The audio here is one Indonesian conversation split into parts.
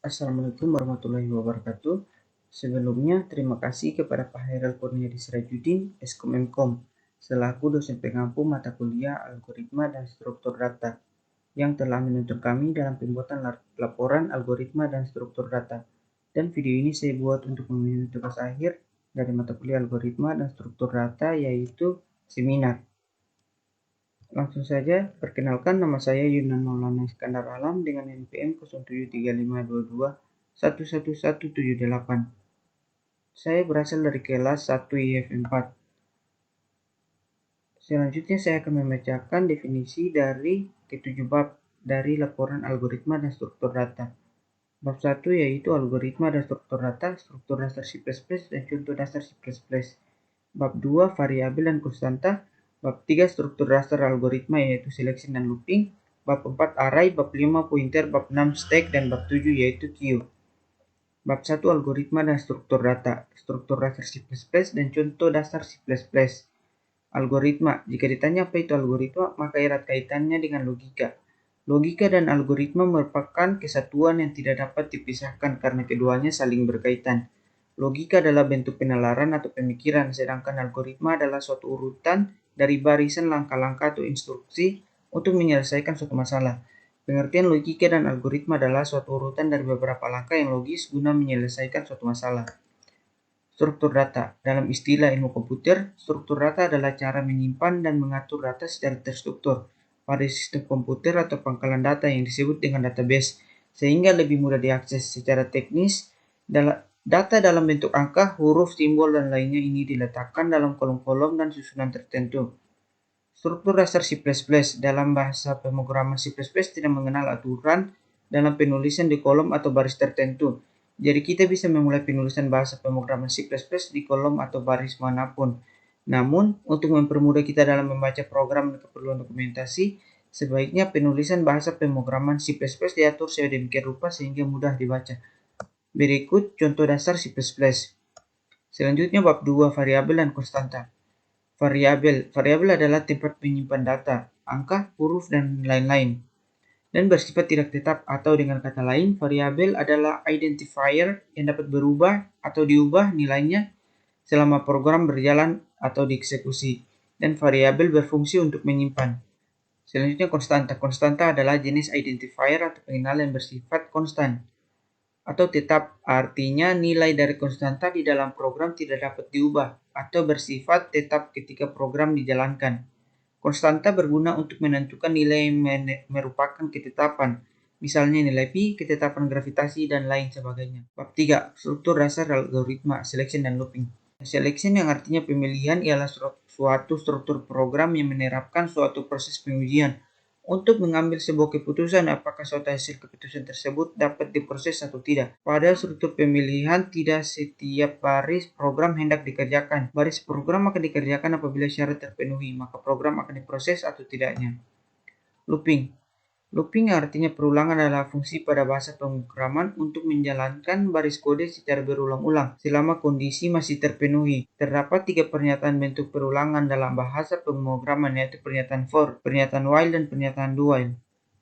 Assalamualaikum warahmatullahi wabarakatuh. Sebelumnya, terima kasih kepada Pak Hairil Kurniadi Sirajuddin, Eskom Mkom, selaku dosen pengampu mata kuliah Algoritma dan Struktur Data, yang telah menuntun kami dalam pembuatan laporan algoritma dan struktur data. Dan video ini saya buat untuk memenuhi tugas akhir dari mata kuliah Algoritma dan Struktur Data, yaitu seminar. Langsung saja, perkenalkan, nama saya Yunan Maulana Iskandar Alam dengan NPM 073522111178. Saya berasal dari kelas 1 IF 4. Selanjutnya saya akan membacakan definisi dari ketujuh bab dari laporan algoritma dan struktur data. Bab 1 yaitu algoritma dan struktur dasar C++, dan contoh dasar C++. Bab 2 variabel dan konstanta. Bab 3 struktur dasar algoritma yaitu selection dan looping. Bab 4 array, bab 5 pointer, bab 6 stack, dan bab 7 yaitu queue. Bab 1 algoritma dan struktur data, struktur dasar C++, dan contoh dasar C++. Algoritma, jika ditanya apa itu algoritma, maka erat kaitannya dengan logika. Logika dan algoritma merupakan kesatuan yang tidak dapat dipisahkan karena keduanya saling berkaitan. Logika adalah bentuk penalaran atau pemikiran, sedangkan algoritma adalah suatu urutan dari barisan langkah-langkah atau instruksi untuk menyelesaikan suatu masalah. Pengertian logika dan algoritma adalah suatu urutan dari beberapa langkah yang logis guna menyelesaikan suatu masalah. Struktur data. Dalam istilah ilmu komputer, struktur data adalah cara menyimpan dan mengatur data secara terstruktur pada sistem komputer atau pangkalan data yang disebut dengan database, sehingga lebih mudah diakses. Secara teknis, data dalam bentuk angka, huruf, simbol, dan lainnya ini diletakkan dalam kolom-kolom dan susunan tertentu. Struktur dasar C++ dalam bahasa pemrograman C++ tidak mengenal aturan dalam penulisan di kolom atau baris tertentu. Jadi kita bisa memulai penulisan bahasa pemrograman C++ di kolom atau baris manapun. Namun, untuk mempermudah kita dalam membaca program dan keperluan dokumentasi, sebaiknya penulisan bahasa pemrograman C++ diatur sedemikian rupa sehingga mudah dibaca. Berikut contoh dasar C++. Selanjutnya bab 2 variabel dan konstanta. Variabel adalah tempat menyimpan data, angka, huruf, dan lain-lain, dan bersifat tidak tetap, atau dengan kata lain, variabel adalah identifier yang dapat berubah atau diubah nilainya selama program berjalan atau dieksekusi, dan variabel berfungsi untuk menyimpan. Selanjutnya konstanta. Konstanta adalah jenis identifier atau pengenal yang bersifat konstan atau tetap, artinya nilai dari konstanta di dalam program tidak dapat diubah atau bersifat tetap ketika program dijalankan. Konstanta berguna untuk menentukan nilai yang merupakan ketetapan, misalnya nilai pi, ketetapan gravitasi, dan lain sebagainya. Bab 3. Struktur dasar algoritma, selection dan looping. Selection yang artinya pemilihan ialah suatu struktur program yang menerapkan suatu proses pengujian untuk mengambil sebuah keputusan apakah suatu hasil keputusan tersebut dapat diproses atau tidak. Pada struktur pemilihan, tidak setiap baris program hendak dikerjakan. Baris program akan dikerjakan apabila syarat terpenuhi, maka program akan diproses atau tidaknya. Looping. Looping artinya perulangan adalah fungsi pada bahasa pemrograman untuk menjalankan baris kode secara berulang-ulang selama kondisi masih terpenuhi. Terdapat 3 pernyataan bentuk perulangan dalam bahasa pemrograman, yaitu pernyataan for, pernyataan while, dan pernyataan do while.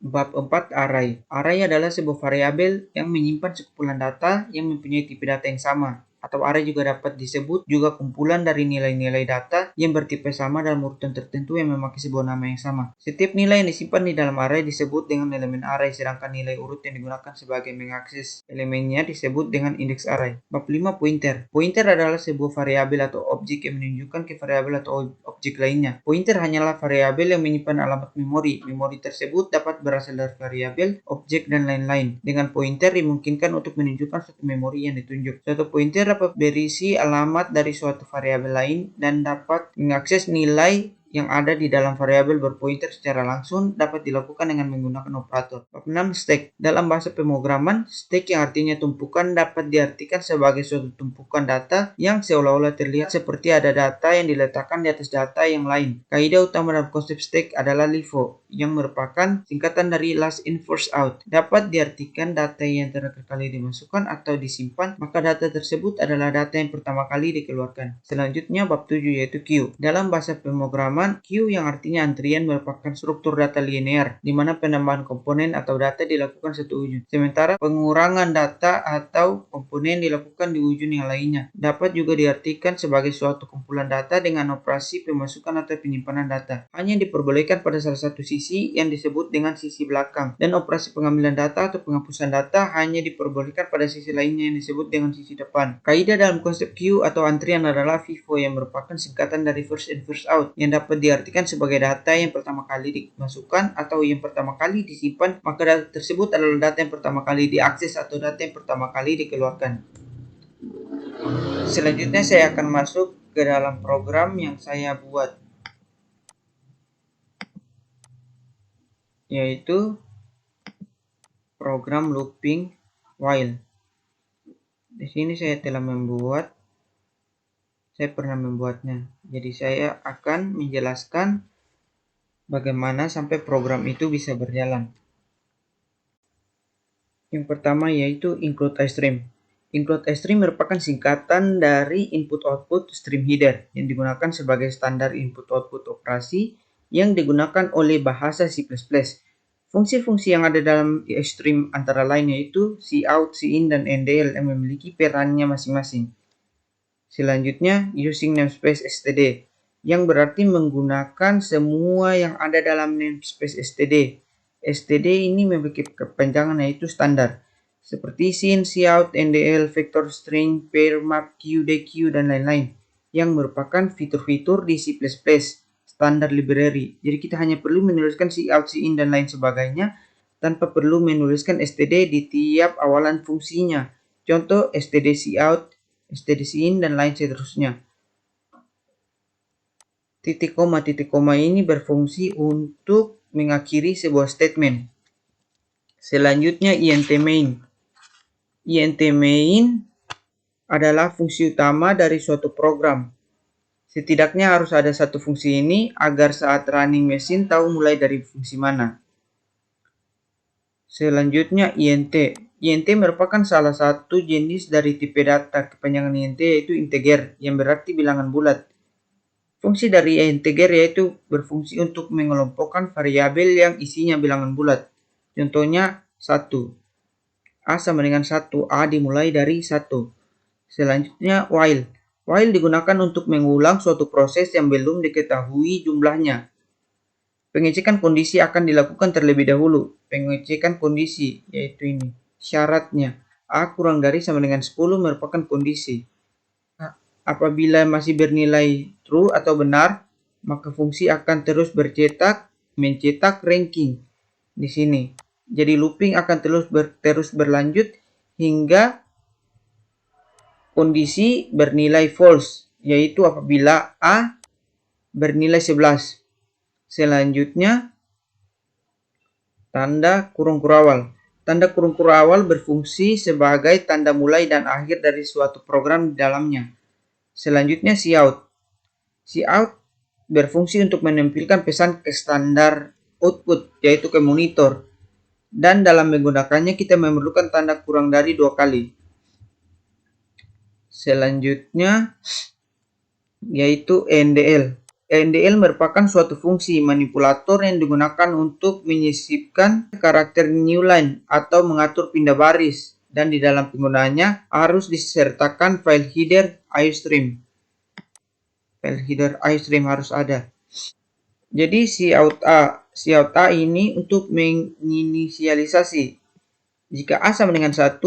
Bab 4 array. Array adalah sebuah variabel yang menyimpan sekumpulan data yang mempunyai tipe data yang sama. Atau array juga dapat disebut juga kumpulan dari nilai-nilai data yang bertipe sama dalam urutan tertentu yang memakai sebuah nama yang sama. Setiap nilai yang disimpan di dalam array disebut dengan elemen array, sedangkan nilai urut yang digunakan sebagai mengakses elemennya disebut dengan indeks array. Bab 5 pointer. Pointer adalah sebuah variabel atau objek yang menunjukkan ke variabel atau objek lainnya. Pointer hanyalah variabel yang menyimpan alamat memori. Memori tersebut dapat berasal dari variabel, objek, dan lain-lain. Dengan pointer dimungkinkan untuk menunjukkan suatu memori yang ditunjuk. Suatu pointer dapat berisi alamat dari suatu variabel lain dan dapat mengakses nilai yang ada di dalam variabel berpointer secara langsung dapat dilakukan dengan menggunakan operator. Bab 6 stack. Dalam bahasa pemrograman, stack yang artinya tumpukan dapat diartikan sebagai suatu tumpukan data yang seolah-olah terlihat seperti ada data yang diletakkan di atas data yang lain. Kaidah utama dalam konsep stack adalah LIFO, yang merupakan singkatan dari last in first out. Dapat diartikan data yang terakhir kali dimasukkan atau disimpan, maka data tersebut adalah data yang pertama kali dikeluarkan. Selanjutnya bab 7 yaitu queue. Dalam bahasa pemrograman, pertama, queue yang artinya antrian merupakan struktur data linear, di mana penambahan komponen atau data dilakukan satu ujung. Sementara pengurangan data atau komponen dilakukan di ujung yang lainnya. Dapat juga diartikan sebagai suatu kumpulan data dengan operasi pemasukan atau penyimpanan data. Hanya diperbolehkan pada salah satu sisi yang disebut dengan sisi belakang, dan operasi pengambilan data atau penghapusan data hanya diperbolehkan pada sisi lainnya yang disebut dengan sisi depan. Kaidah dalam konsep queue atau antrian adalah FIFO yang merupakan singkatan dari first in first out, yang dapat diartikan sebagai data yang pertama kali dimasukkan atau yang pertama kali disimpan, maka data tersebut adalah data yang pertama kali diakses atau data yang pertama kali dikeluarkan. Selanjutnya saya akan masuk ke dalam program yang saya buat, yaitu program looping while. Di sini saya pernah membuatnya. Jadi saya akan menjelaskan bagaimana sampai program itu bisa berjalan. Yang pertama yaitu include iStream. Include iStream merupakan singkatan dari input-output stream header yang digunakan sebagai standar input-output operasi yang digunakan oleh bahasa C++. Fungsi-fungsi yang ada dalam iStream antara lain yaitu cout, cin, dan ndl yang memiliki perannya masing-masing. Selanjutnya, using namespace std, yang berarti menggunakan semua yang ada dalam namespace std. Std ini memiliki kepanjangan yaitu standar, seperti sin, cout, ndl, vector string, pair, map, q, deq, dan lain-lain, yang merupakan fitur-fitur di C++, standar library. Jadi kita hanya perlu menuliskan cout, cin, dan lain sebagainya, tanpa perlu menuliskan std di tiap awalan fungsinya. Contoh std cout, std cin, dan lain seterusnya. Titik koma ini berfungsi untuk mengakhiri sebuah statement. Selanjutnya int main. Int main adalah fungsi utama dari suatu program. Setidaknya harus ada satu fungsi ini agar saat running mesin tahu mulai dari fungsi mana. Selanjutnya int. int merupakan salah satu jenis dari tipe data. Kepanjangan int yaitu integer, yang berarti bilangan bulat. Fungsi dari integer yaitu berfungsi untuk mengelompokkan variabel yang isinya bilangan bulat. Contohnya 1. A sama dengan 1. A dimulai dari 1. Selanjutnya while. While digunakan untuk mengulang suatu proses yang belum diketahui jumlahnya. Pengecekan kondisi akan dilakukan terlebih dahulu. Pengecekan kondisi yaitu ini. Syaratnya A kurang dari sama dengan 10 merupakan kondisi. Apabila masih bernilai true atau benar, maka fungsi akan terus mencetak ranking di sini. Jadi looping akan terus berlanjut hingga kondisi bernilai false, yaitu apabila A bernilai 11. Selanjutnya tanda kurung kurawal. Tanda kurung kurawal berfungsi sebagai tanda mulai dan akhir dari suatu program di dalamnya. Selanjutnya cout. Cout berfungsi untuk menampilkan pesan ke standar output, yaitu ke monitor. Dan dalam menggunakannya kita memerlukan tanda kurang dari 2 kali. Selanjutnya yaitu ndl. ndl merupakan suatu fungsi manipulator yang digunakan untuk menyisipkan karakter new line atau mengatur pindah baris, dan di dalam penggunaannya harus disertakan file header iStream. File header iStream harus ada. Jadi cout A ini untuk menginisialisasi. Jika A sama dengan 1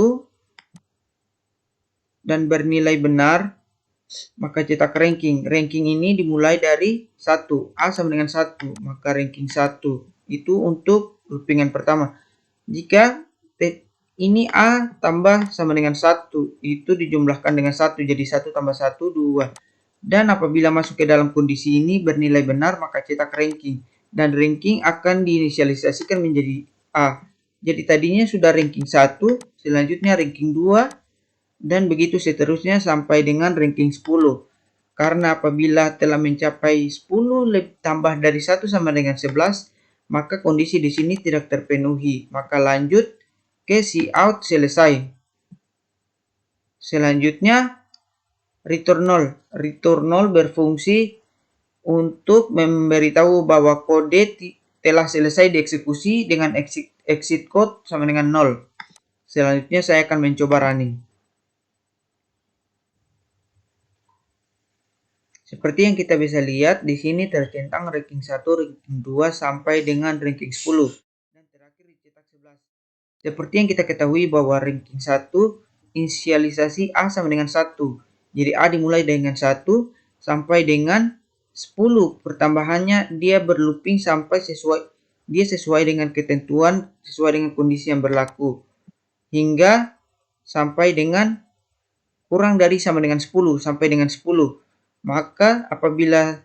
dan bernilai benar, maka cetak ranking. Ranking ini dimulai dari 1. A sama dengan 1, maka ranking 1. Itu untuk loopingan pertama. Jika ini A tambah sama dengan 1, itu dijumlahkan dengan 1, jadi 1 tambah 1, 2. Dan apabila masuk ke dalam kondisi ini bernilai benar, maka cetak ranking. Dan ranking akan diinisialisasikan menjadi A. Jadi tadinya sudah ranking 1, selanjutnya ranking 2, dan begitu seterusnya sampai dengan ranking 10. Karena apabila telah mencapai 10 tambah dari 1 sama dengan 11, maka kondisi di sini tidak terpenuhi. Maka lanjut ke cout selesai. Selanjutnya return 0. Return 0 berfungsi untuk memberitahu bahwa kode telah selesai dieksekusi dengan exit code sama dengan 0. Selanjutnya saya akan mencoba running. Seperti yang kita bisa lihat, di sini tercentang ranking 1, ranking 2, sampai dengan ranking 10. Dan terakhir dicetak 11. Seperti yang kita ketahui bahwa ranking 1, inisialisasi A sama dengan 1. Jadi A dimulai dengan 1 sampai dengan 10. Pertambahannya dia berlooping sampai sesuai dengan ketentuan, sesuai dengan kondisi yang berlaku. Hingga sampai dengan kurang dari sama dengan 10, sampai dengan 10. Maka apabila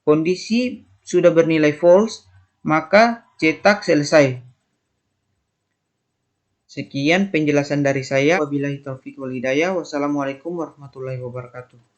kondisi sudah bernilai false, maka cetak selesai. Sekian penjelasan dari saya. Wabillahi taufiq wal hidayah. Wassalamualaikum warahmatullahi wabarakatuh.